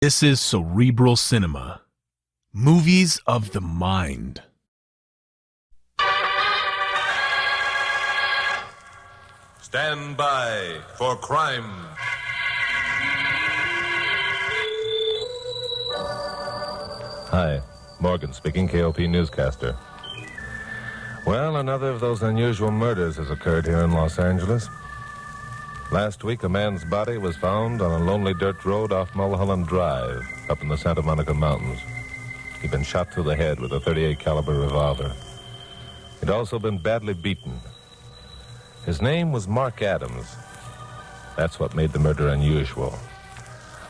This is Cerebral Cinema. Movies of the mind. Stand by for crime. Hi, Morgan speaking, KOP newscaster. Well, another of those unusual murders has occurred here in Los Angeles. Last week, a man's body was found on a lonely dirt road off Mulholland Drive, up in the Santa Monica Mountains. He'd been shot through the head with a .38 caliber revolver. He'd also been badly beaten. His name was Mark Adams. That's what made the murder unusual.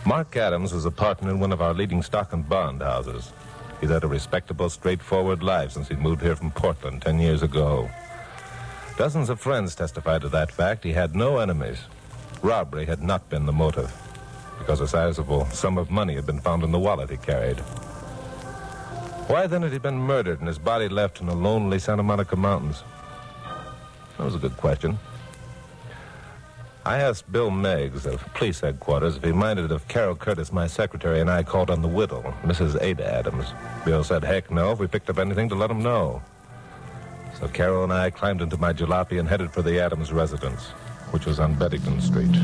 Mark Adams was a partner in one of our leading stock and bond houses. He'd had a respectable, straightforward life since he'd moved here from Portland 10 years ago. Dozens of friends testified to that fact. He had no enemies. Robbery had not been the motive, because a sizable sum of money had been found in the wallet he carried. Why then had he been murdered and his body left in the lonely Santa Monica Mountains? That was a good question. I asked Bill Meggs of police headquarters if he minded if Carol Curtis, my secretary, and I called on the widow, Mrs. Ada Adams. Bill said, heck no, if we picked up anything to let him know. So Carol and I climbed into my jalopy and headed for the Adams residence, which was on Beddington Street.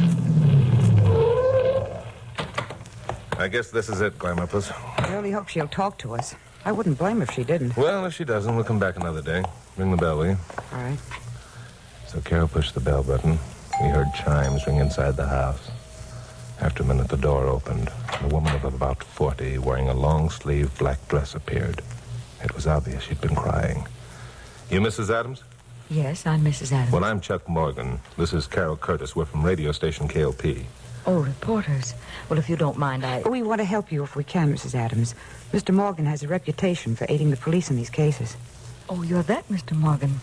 I guess this is it, Glamourpuss. I really hope she'll talk to us. I wouldn't blame her if she didn't. Well, if she doesn't, we'll come back another day. Ring the bell, will you? All right. So Carol pushed the bell button. We heard chimes ring inside the house. After a minute, the door opened. A woman of about 40, wearing a long-sleeved black dress, appeared. It was obvious she'd been crying. You Mrs. Adams? Yes, I'm Mrs. Adams. Well, I'm Chuck Morgan. This is Carol Curtis. We're from radio station KOP. Oh, reporters. Well, if you don't mind, We want to help you if we can, Mrs. Adams. Mr. Morgan has a reputation for aiding the police in these cases. Oh, you're that, Mr. Morgan.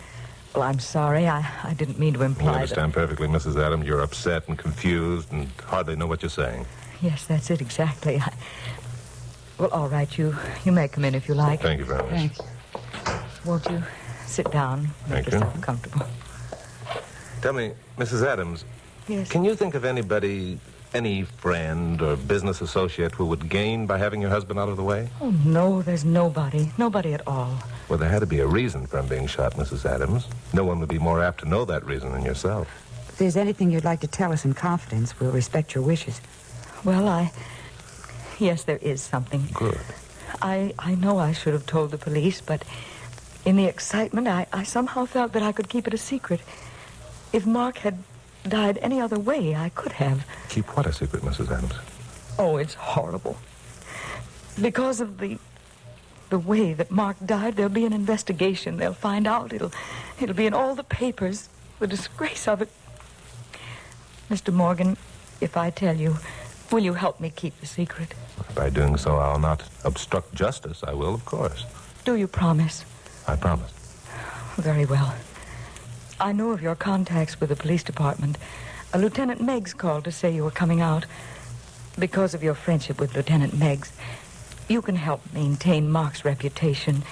Well, I'm sorry. I didn't mean to imply I understand perfectly, Mrs. Adams. You're upset and confused and hardly know what you're saying. Yes, that's it, exactly. Well, all right, you may come in if you like. Thank you very much. Thanks. Won't you sit down? Thank Make you. yourself comfortable. Tell me, Mrs. Adams, Yes. can you think of anybody, any friend or business associate who would gain by having your husband out of the way? Oh, no, there's nobody. Nobody at all. Well, there had to be a reason for him being shot, Mrs. Adams. No one would be more apt to know that reason than yourself. If there's anything you'd like to tell us in confidence, we'll respect your wishes. Well, yes, there is something. Good. I know I should have told the police, but in the excitement, I somehow felt that I could keep it a secret. If Mark had died any other way, I could have. Keep what a secret, Mrs. Adams? Oh, it's horrible. Because of the way that Mark died, there'll be an investigation. They'll find out. It'll be in all the papers. The disgrace of it. Mr. Morgan, if I tell you, will you help me keep the secret? By doing so, I'll not obstruct justice. I will, of course. Do you promise? I promise. Very well. I know of your contacts with the police department. Lieutenant Meggs called to say you were coming out. Because of your friendship with Lieutenant Meggs, you can help maintain Mark's reputation,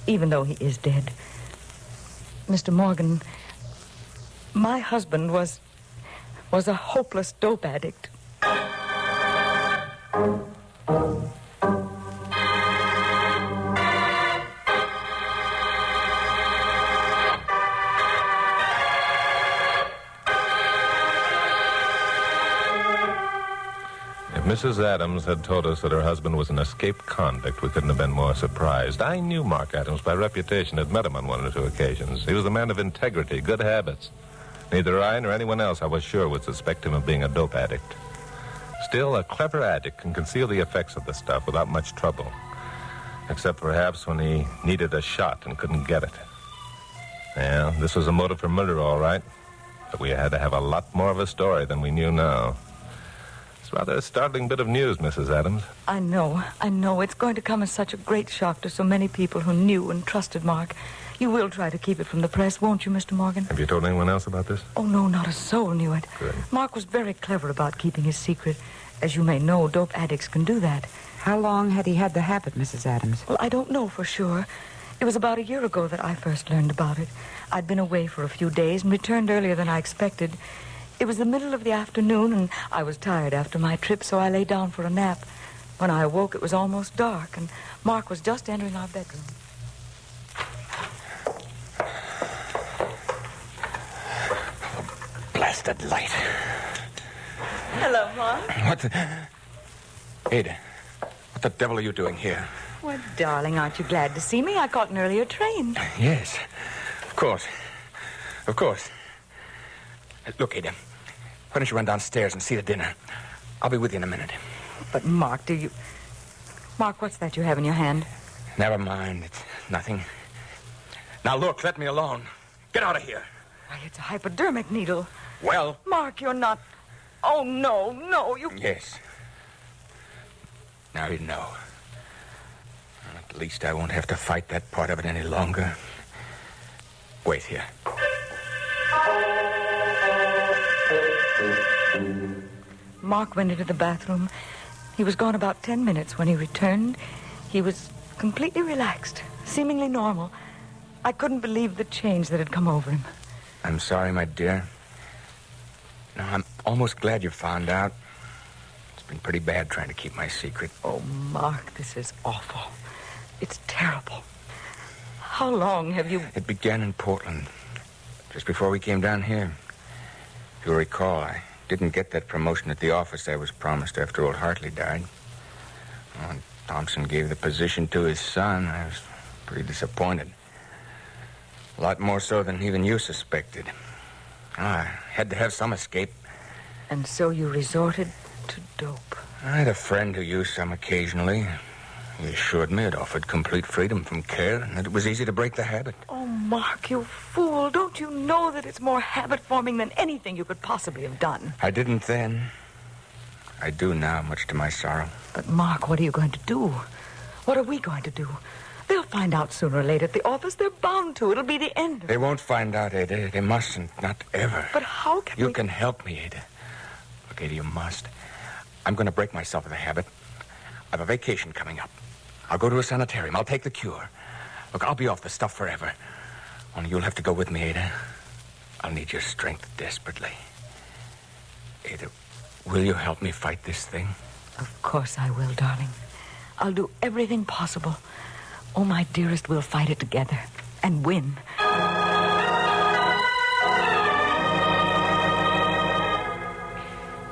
even though he is dead. Mr. Morgan, my husband was a hopeless dope addict. If Mrs. Adams had told us that her husband was an escaped convict, we couldn't have been more surprised. I knew Mark Adams by reputation, had met him on one or two occasions. He was a man of integrity, good habits. Neither I nor anyone else, I was sure, would suspect him of being a dope addict. Still, a clever addict can conceal the effects of the stuff without much trouble. Except perhaps when he needed a shot and couldn't get it. Yeah, this was a motive for murder, all right. But we had to have a lot more of a story than we knew now. It's rather a startling bit of news, Mrs. Adams. I know. It's going to come as such a great shock to so many people who knew and trusted Mark. You will try to keep it from the press, won't you, Mr. Morgan? Have you told anyone else about this? Oh, no, not a soul knew it. Good. Mark was very clever about keeping his secret. As you may know, dope addicts can do that. How long had he had the habit, Mrs. Adams? Well, I don't know for sure. It was about a year ago that I first learned about it. I'd been away for a few days and returned earlier than I expected. It was the middle of the afternoon, and I was tired after my trip, so I lay down for a nap. When I awoke, it was almost dark, and Mark was just entering our bedroom. Blasted light. Hello, Mark. What the... Ada, what the devil are you doing here? Well, darling, aren't you glad to see me? I caught an earlier train. Yes, of course. Of course. Look, Ada, why don't you run downstairs and see to dinner? I'll be with you in a minute. But, Mark, Mark, what's that you have in your hand? Never mind. It's nothing. Now, look, let me alone. Get out of here. Why, it's a hypodermic needle. Well... Mark, you're not... Oh, no, you... Yes. Now you know. At least I won't have to fight that part of it any longer. Wait here. Mark went into the bathroom. He was gone about 10 minutes. When he returned, he was completely relaxed, seemingly normal. I couldn't believe the change that had come over him. I'm sorry, my dear. No, I'm almost glad you found out. It's been pretty bad trying to keep my secret. Oh, Mark, this is awful. It's terrible. How long have you... It began in Portland, just before we came down here. If you'll recall, I didn't get that promotion at the office I was promised after old Hartley died. When Thompson gave the position to his son, I was pretty disappointed. A lot more so than even you suspected. I had to have some escape. And so you resorted to dope. I had a friend who used some occasionally. He assured me it offered complete freedom from care and that it was easy to break the habit. Oh, Mark, you fool. Don't you know that it's more habit-forming than anything you could possibly have done? I didn't then. I do now, much to my sorrow. But, Mark, what are you going to do? What are we going to do? They'll find out sooner or later at the office. They're bound to. It'll be the end of it. They won't find out, Ada. They mustn't. Not ever. But how can You can help me, Ada. Look, Ada, you must. I'm going to break myself of the habit. I've a vacation coming up. I'll go to a sanitarium. I'll take the cure. Look, I'll be off the stuff forever. Only you'll have to go with me, Ada. I'll need your strength desperately. Ada, will you help me fight this thing? Of course I will, darling. I'll do everything possible. Oh, my dearest, we'll fight it together and win.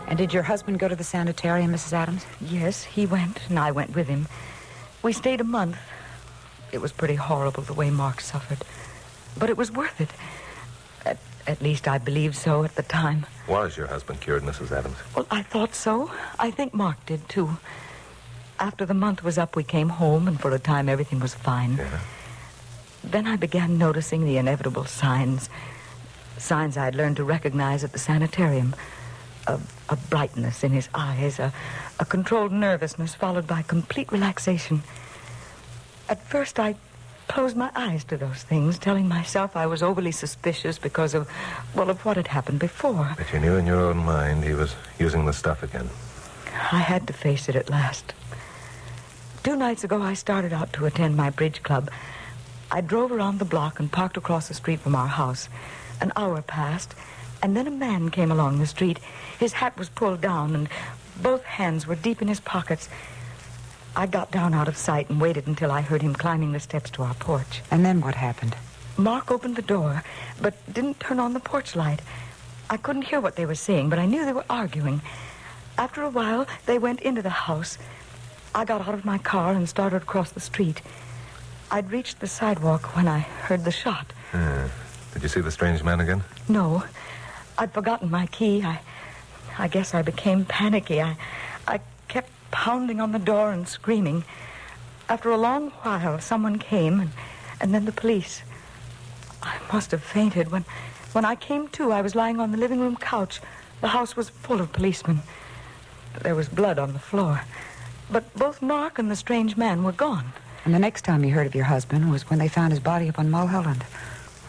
And did your husband go to the sanitarium, Mrs. Adams? Yes, he went, and I went with him. We stayed a month. It was pretty horrible the way Mark suffered. But it was worth it. At least I believed so at the time. Was your husband cured, Mrs. Adams? Well, I thought so. I think Mark did, too. After the month was up, we came home, and for a time everything was fine. Yeah. Then I began noticing the inevitable signs. Signs I'd learned to recognize at the sanitarium. A brightness in his eyes, a controlled nervousness followed by complete relaxation. At first, I closed my eyes to those things, telling myself I was overly suspicious because of what had happened before. But you knew in your own mind he was using the stuff again. I had to face it at last. 2 nights ago, I started out to attend my bridge club. I drove around the block and parked across the street from our house. An hour passed, and then a man came along the street. His hat was pulled down, and both hands were deep in his pockets. I got down out of sight and waited until I heard him climbing the steps to our porch. And then what happened? Mark opened the door, but didn't turn on the porch light. I couldn't hear what they were saying, but I knew they were arguing. After a while, they went into the house. I got out of my car and started across the street. I'd reached the sidewalk when I heard the shot. Did you see the strange man again? No. I'd forgotten my key. I guess I became panicky. I kept pounding on the door and screaming. After a long while, someone came, and then the police. I must have fainted. When I came to, I was lying on the living room couch. The house was full of policemen. There was blood on the floor. But both Mark and the strange man were gone. And the next time you heard of your husband was when they found his body up on Mulholland.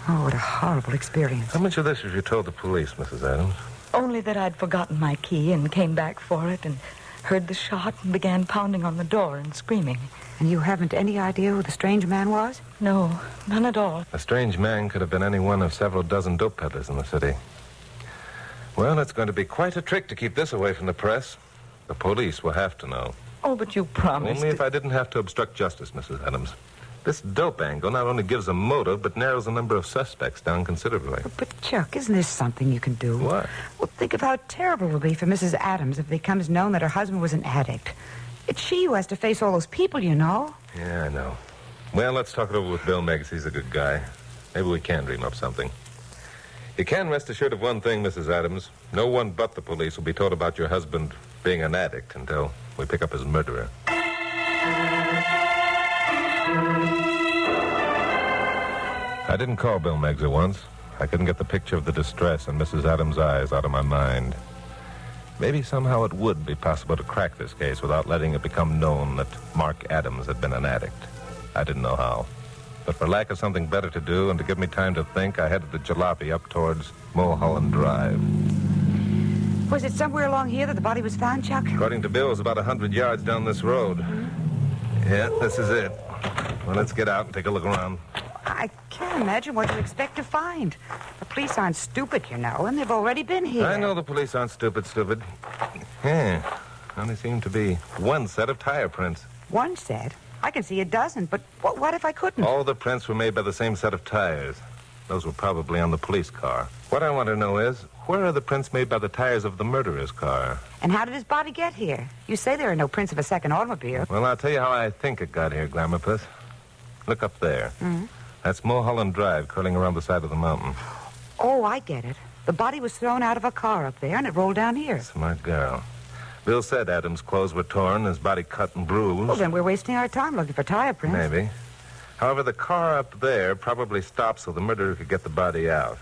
Oh, what a horrible experience. How much of this have you told the police, Mrs. Adams? Only that I'd forgotten my key and came back for it and heard the shot and began pounding on the door and screaming. And you haven't any idea who the strange man was? No, none at all. A strange man could have been any one of several dozen dope peddlers in the city. Well, it's going to be quite a trick to keep this away from the press. The police will have to know. Oh, but you promised. Only if I didn't have to obstruct justice, Mrs. Adams. This dope angle not only gives a motive, but narrows the number of suspects down considerably. But, Chuck, isn't this something you can do? What? Well, think of how terrible it will be for Mrs. Adams if it becomes known that her husband was an addict. It's she who has to face all those people, you know. Yeah, I know. Well, let's talk it over with Bill Meggs. He's a good guy. Maybe we can dream up something. You can rest assured of one thing, Mrs. Adams. No one but the police will be told about your husband being an addict until we pick up his murderer. I didn't call Bill Meggs at once. I couldn't get the picture of the distress in Mrs. Adams' eyes out of my mind. Maybe somehow it would be possible to crack this case without letting it become known that Mark Adams had been an addict. I didn't know how. But for lack of something better to do and to give me time to think, I headed the jalopy up towards Mulholland Drive. Was it somewhere along here that the body was found, Chuck? According to Bill, it was about 100 yards down this road. Yeah, this is it. Well, let's get out and take a look around. I can't imagine what you expect to find. The police aren't stupid, you know, and they've already been here. I know the police aren't stupid. Yeah, only seem to be one set of tire prints. One set? I can see a dozen, but what if I couldn't? All the prints were made by the same set of tires. Those were probably on the police car. What I want to know is, where are the prints made by the tires of the murderer's car? And how did his body get here? You say there are no prints of a second automobile. Well, I'll tell you how I think it got here, Glamourpuss. Look up there. Mm-hmm. That's Mulholland Drive curling around the side of the mountain. Oh, I get it. The body was thrown out of a car up there, and it rolled down here. Smart girl. Bill said Adams' clothes were torn, his body cut and bruised. Well, then we're wasting our time looking for tire prints. Maybe. However, the car up there probably stopped so the murderer could get the body out.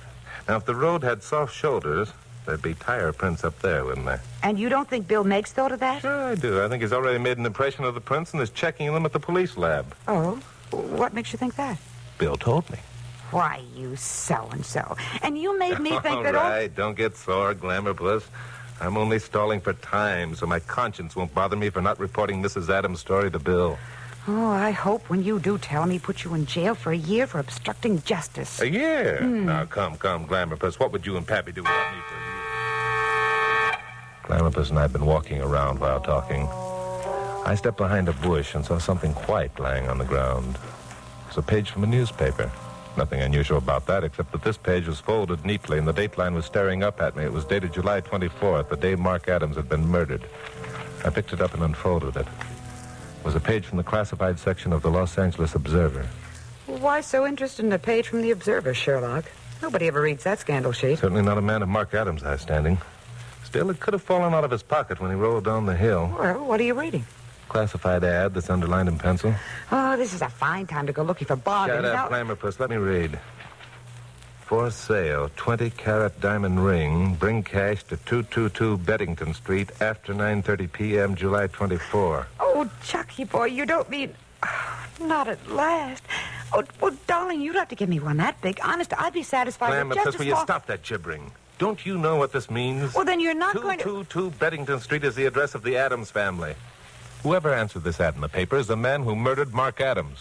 Now, if the road had soft shoulders, there'd be tire prints up there, wouldn't there? And you don't think Bill Meggs thought of that? Sure I do. I think he's already made an impression of the prints and is checking them at the police lab. Oh? What makes you think that? Bill told me. Why, you so-and-so. And you made me think that... All right, don't get sore, Glamourpuss. I'm only stalling for time, so my conscience won't bother me for not reporting Mrs. Adams' story to Bill. Oh, I hope when you do tell him he puts you in jail for a year for obstructing justice. A year? Now, come, Glamourpuss. What would you and Pappy do without me for a year? Glamourpuss and I had been walking around while talking. I stepped behind a bush and saw something white lying on the ground. It was a page from a newspaper. Nothing unusual about that, except that this page was folded neatly and the date line was staring up at me. It was dated July 24th, the day Mark Adams had been murdered. I picked it up and unfolded it. It was a page from the classified section of the Los Angeles Observer. Why so interested in a page from the Observer, Sherlock? Nobody ever reads that scandal sheet. Certainly not a man of Mark Adams' high standing. Still, it could have fallen out of his pocket when he rolled down the hill. Well, what are you reading? Classified ad that's underlined in pencil. Oh, this is a fine time to go looking for bargains. Shut up, Glamourpuss. Let me read. For sale, 20-carat diamond ring. Bring cash to 222 Beddington Street after 9:30 p.m., July 24. Oh, Chucky boy, you don't mean... Not at last. Oh, darling, you'd have to give me one that big. Honest, I'd be satisfied with just Glamourpuss, will you stop that gibbering? Don't you know what this means? Well, then you're not going to... 222 Beddington Street is the address of the Adams family. Whoever answered this ad in the paper is the man who murdered Mark Adams.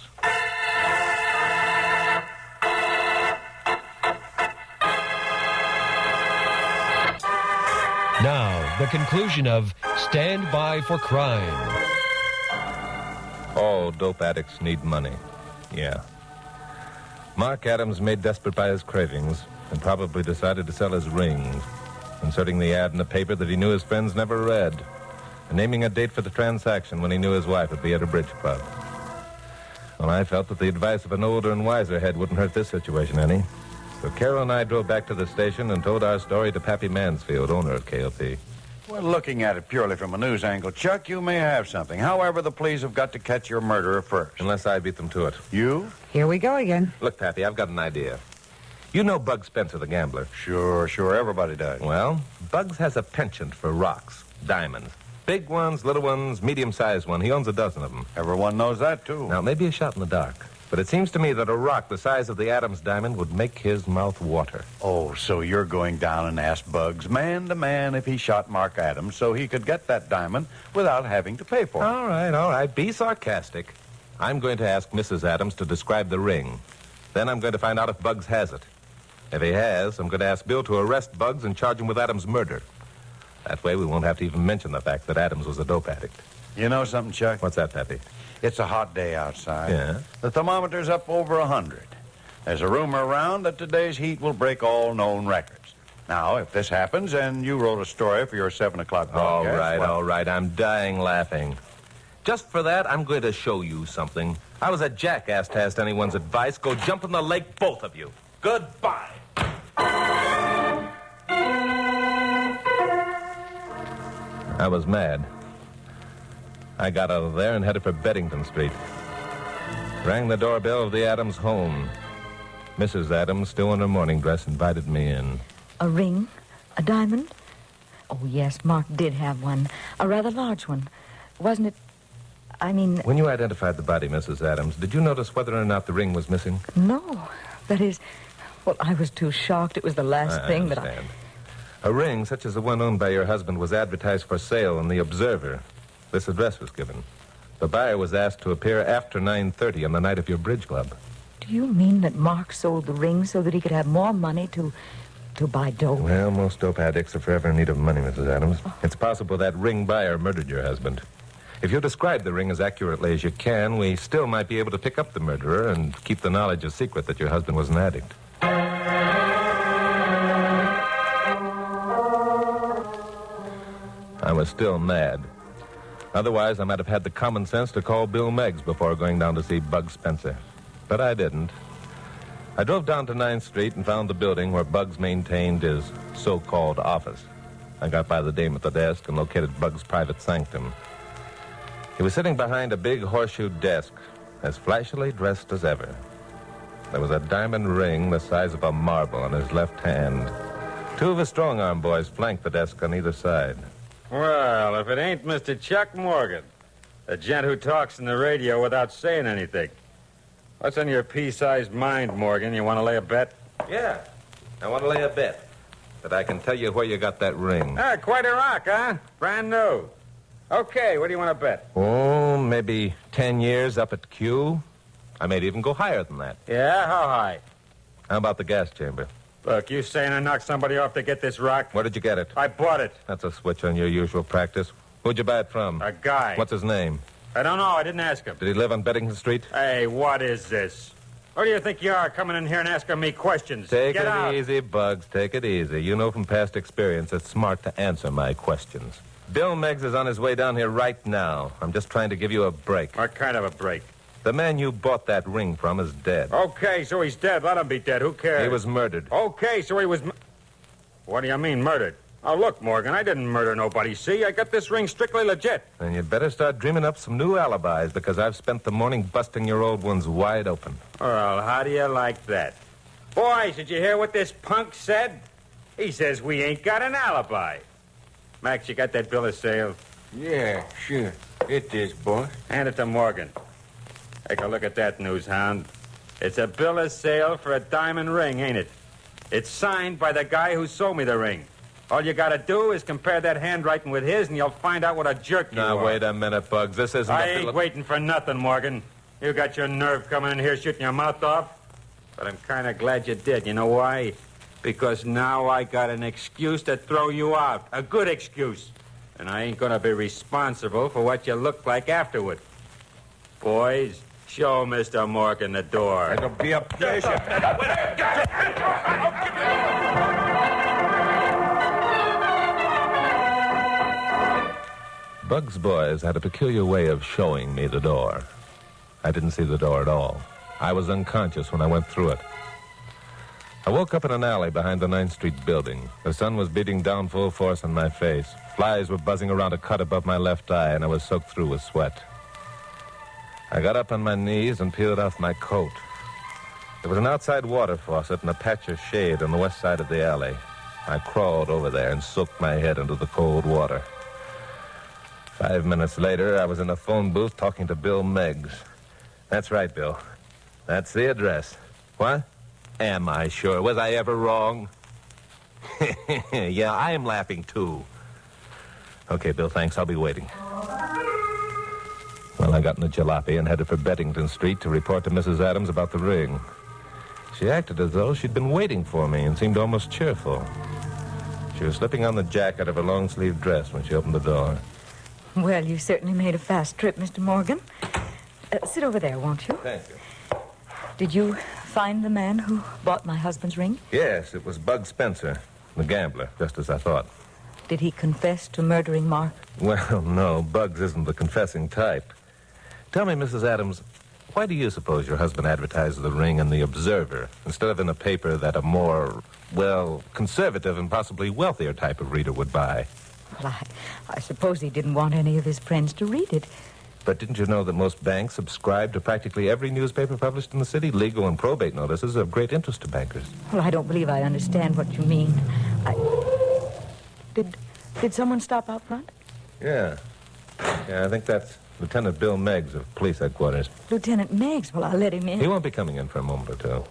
Now, the conclusion of Stand By for Crime. All dope addicts need money. Yeah. Mark Adams, made desperate by his cravings, and probably decided to sell his rings, inserting the ad in the paper that he knew his friends never read, and naming a date for the transaction when he knew his wife would be at a bridge club. Well, I felt that the advice of an older and wiser head wouldn't hurt this situation any. So Carol and I drove back to the station and told our story to Pappy Mansfield, owner of KLP. Well, looking at it purely from a news angle, Chuck, you may have something. However, the police have got to catch your murderer first. Unless I beat them to it. You? Here we go again. Look, Pappy, I've got an idea. You know Bug Spencer, the gambler. Sure, everybody does. Well, Bugs has a penchant for rocks, diamonds. Big ones, little ones, medium-sized one. He owns a dozen of them. Everyone knows that, too. Now, it may be a shot in the dark, but it seems to me that a rock the size of the Adams diamond would make his mouth water. Oh, so you're going down and ask Bugs, man to man, if he shot Mark Adams so he could get that diamond without having to pay for it. All right. Be sarcastic. I'm going to ask Mrs. Adams to describe the ring. Then I'm going to find out if Bugs has it. If he has, I'm going to ask Bill to arrest Bugs and charge him with Adams' murder. That way we won't have to even mention the fact that Adams was a dope addict. You know something, Chuck? What's that, Pappy? It's a hot day outside. Yeah? The thermometer's up over 100. There's a rumor around that today's heat will break all known records. Now, if this happens and you wrote a story for your 7 o'clock broadcast... All right. I'm dying laughing. Just for that, I'm going to show you something. I was a jackass to ask anyone's advice. Go jump in the lake, both of you. Goodbye. I was mad. I got out of there and headed for Beddington Street. Rang the doorbell of the Adams home. Mrs. Adams, still in her morning dress, invited me in. A ring? A diamond? Oh, yes, Mark did have one. A rather large one. Wasn't it... When you identified the body, Mrs. Adams, did you notice whether or not the ring was missing? No. That is... Well, I was too shocked. It was the last thing that I... A ring, such as the one owned by your husband, was advertised for sale in the Observer. This address was given. The buyer was asked to appear after 9:30 on the night of your bridge club. Do you mean that Mark sold the ring so that he could have more money to buy dope? Well, most dope addicts are forever in need of money, Mrs. Adams. It's possible that ring buyer murdered your husband. If you describe the ring as accurately as you can, we still might be able to pick up the murderer and keep the knowledge a secret that your husband was an addict. I was still mad. Otherwise, I might have had the common sense to call Bill Meggs before going down to see Bug Spencer. But I didn't. I drove down to 9th Street and found the building where Bugs maintained his so-called office. I got by the dame at the desk and located Bugs' private sanctum. He was sitting behind a big horseshoe desk, as flashily dressed as ever. There was a diamond ring the size of a marble on his left hand. 2 of his strong-arm boys flanked the desk on either side. Well, if it ain't Mr. Chuck Morgan, the gent who talks in the radio without saying anything. What's on your pea-sized mind, Morgan? You want to lay a bet? Yeah, I want to lay a bet that I can tell you where you got that ring. Ah, quite a rock, huh? Brand new. Okay, what do you want to bet? Oh, maybe 10 years up at Q. I may even go higher than that. Yeah, how high? How about the gas chamber? Look, you saying I knocked somebody off to get this rock? Where did you get it? I bought it. That's a switch on your usual practice. Who'd you buy it from? A guy. What's his name? I don't know. I didn't ask him. Did he live on Beddington Street? Hey, what is this? Who do you think you are coming in here and asking me questions? Take Get it out. easy, Bugs. Take it easy. You know from past experience it's smart to answer my questions. Bill Meggs is on his way down here right now. I'm just trying to give you a break. What kind of a break? The man you bought that ring from is dead. Okay, so he's dead. Let him be dead. Who cares? He was murdered. Okay, so he was... What do you mean, murdered? Oh, look, Morgan, I didn't murder nobody, see? I got this ring strictly legit. Then you'd better start dreaming up some new alibis, because I've spent the morning busting your old ones wide open. Well, how do you like that? Boys, did you hear what this punk said? He says we ain't got an alibi. Max, you got that bill of sale? Yeah, sure. It is, boss. Hand it to Morgan. Take a look at that, news hound. It's a bill of sale for a diamond ring, ain't it? It's signed by the guy who sold me the ring. All you gotta do is compare that handwriting with his, and you'll find out what a jerk you are. Now, wait a minute, Bugs. This isn't I ain't waiting for nothing, Morgan. You got your nerve coming in here shooting your mouth off. But I'm kind of glad you did. You know why? Because now I got an excuse to throw you out. A good excuse. And I ain't gonna be responsible for what you look like afterward. Boys, show Mr. Morgan the door. It'll be a pleasure. Bugs' boys had a peculiar way of showing me the door. I didn't see the door at all. I was unconscious when I went through it. I woke up in an alley behind the 9th Street building. The sun was beating down full force on my face. Flies were buzzing around a cut above my left eye, and I was soaked through with sweat. I got up on my knees and peeled off my coat. There was an outside water faucet and a patch of shade on the west side of the alley. I crawled over there and soaked my head into the cold water. 5 minutes later, I was in a phone booth talking to Bill Meggs. That's right, Bill. That's the address. What? Am I sure? Was I ever wrong? Yeah, I am laughing, too. Okay, Bill, thanks. I'll be waiting. Well, I got in a jalopy and headed for Beddington Street to report to Mrs. Adams about the ring. She acted as though she'd been waiting for me and seemed almost cheerful. She was slipping on the jacket of her long-sleeved dress when she opened the door. Well, you certainly made a fast trip, Mr. Morgan. Sit over there, won't you? Thank you. Did you find the man who bought my husband's ring? Yes, it was Bug Spencer, the gambler, just as I thought. Did he confess to murdering Mark? Well, no, Bugs isn't the confessing type. Tell me, Mrs. Adams, why do you suppose your husband advertised the ring in the Observer instead of in a paper that a more, well, conservative and possibly wealthier type of reader would buy? Well, I suppose he didn't want any of his friends to read it. But didn't you know that most banks subscribe to practically every newspaper published in the city? Legal and probate notices are of great interest to bankers. Well, I don't believe I understand what you mean. Did someone stop out front? Yeah, I think that's Lieutenant Bill Meggs of police headquarters. Lieutenant Meggs? Well, I'll let him in. He won't be coming in for a moment or two.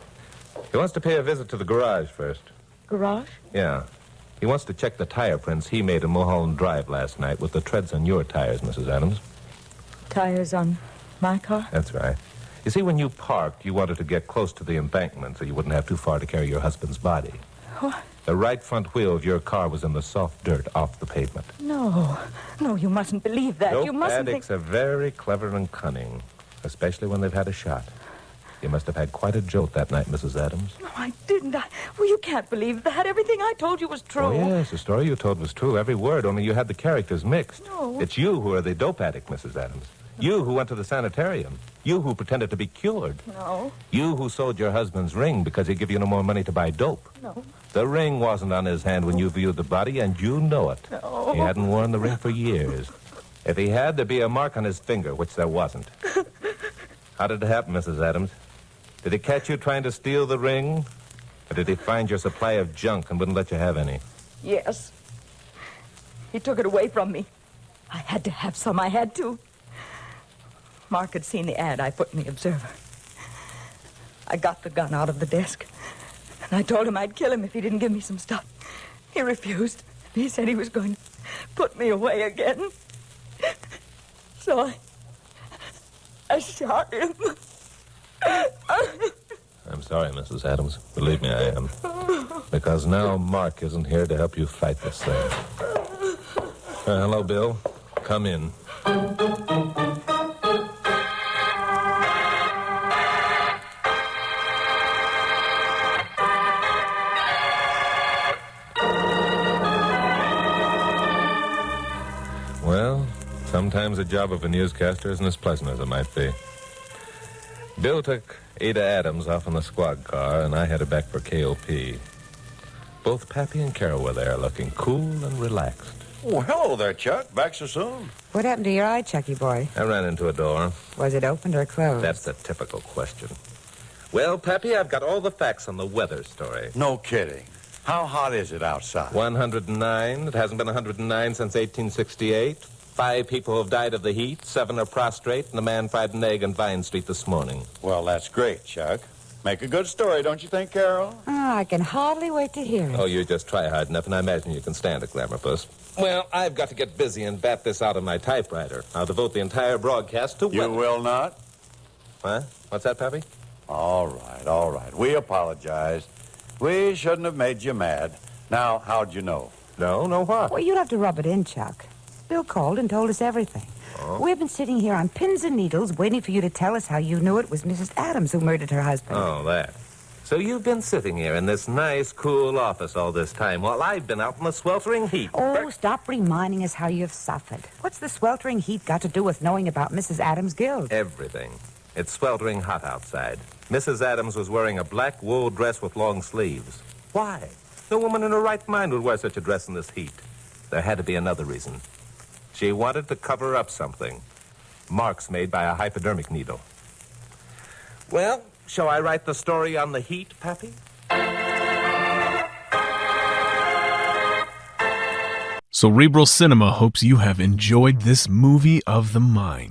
He wants to pay a visit to the garage first. Garage? Yeah. He wants to check the tire prints he made in Mulholland Drive last night with the treads on your tires, Mrs. Adams. Tires on my car? That's right. You see, when you parked, you wanted to get close to the embankment so you wouldn't have too far to carry your husband's body. What? The right front wheel of your car was in the soft dirt off the pavement. No, you mustn't believe that. Nope, You mustn't addicts are very clever and cunning, especially when they've had a shot. You must have had quite a jolt that night, Mrs. Adams. No, I didn't. Well, you can't believe that. Everything I told you was true. Oh, yes, the story you told was true, every word, only you had the characters mixed. No. It's you who are the dope addict, Mrs. Adams. You who went to the sanitarium. You who pretended to be cured. No. You who sold your husband's ring because he'd give you no more money to buy dope. No. The ring wasn't on his hand when you viewed the body, and you know it. No. He hadn't worn the ring for years. If he had, there'd be a mark on his finger, which there wasn't. How did it happen, Mrs. Adams? Did he catch you trying to steal the ring? Or did he find your supply of junk and wouldn't let you have any? Yes. He took it away from me. I had to have some. I had to. Mark had seen the ad I put in the Observer. I got the gun out of the desk, and I told him I'd kill him if he didn't give me some stuff. He refused. He said he was going to put me away again. So I shot him. I'm sorry, Mrs. Adams. Believe me, I am. Because now Mark isn't here to help you fight this thing. Hello, Bill. Come in. Well, sometimes the job of a newscaster isn't as pleasant as it might be. Bill took Ada Adams off in the squad car, and I headed back for KOP. Both Pappy and Carol were there, looking cool and relaxed. Oh, hello there, Chuck. Back so soon? What happened to your eye, Chucky boy? I ran into a door. Was it opened or closed? That's the typical question. Well, Pappy, I've got all the facts on the weather story. No kidding. How hot is it outside? 109. It hasn't been 109 since 1868. 5 people have died of the heat. 7 are prostrate, and a man fried an egg on Vine Street this morning. Well, that's great, Chuck. Make a good story, don't you think, Carol? Oh, I can hardly wait to hear it. Oh, you just try hard enough, and I imagine you can stand it, Glamourpuss. Well, I've got to get busy and bat this out on my typewriter. I'll devote the entire broadcast to You weather. will not? Huh? What's that, Pappy? All right. We apologize. We shouldn't have made you mad. Now, how'd you know? No what? Well, you'll have to rub it in, Chuck. Bill called and told us everything. Oh. We've been sitting here on pins and needles waiting for you to tell us how you knew it was Mrs. Adams who murdered her husband. Oh, that. So you've been sitting here in this nice, cool office all this time while I've been out in the sweltering heat. Oh, stop reminding us how you've suffered. What's the sweltering heat got to do with knowing about Mrs. Adams' guilt? Everything. It's sweltering hot outside. Mrs. Adams was wearing a black wool dress with long sleeves. Why? No woman in her right mind would wear such a dress in this heat. There had to be another reason. She wanted to cover up something. Marks made by a hypodermic needle. Well, shall I write the story on the heat, Pappy? Cerebral Cinema hopes you have enjoyed this movie of the mind.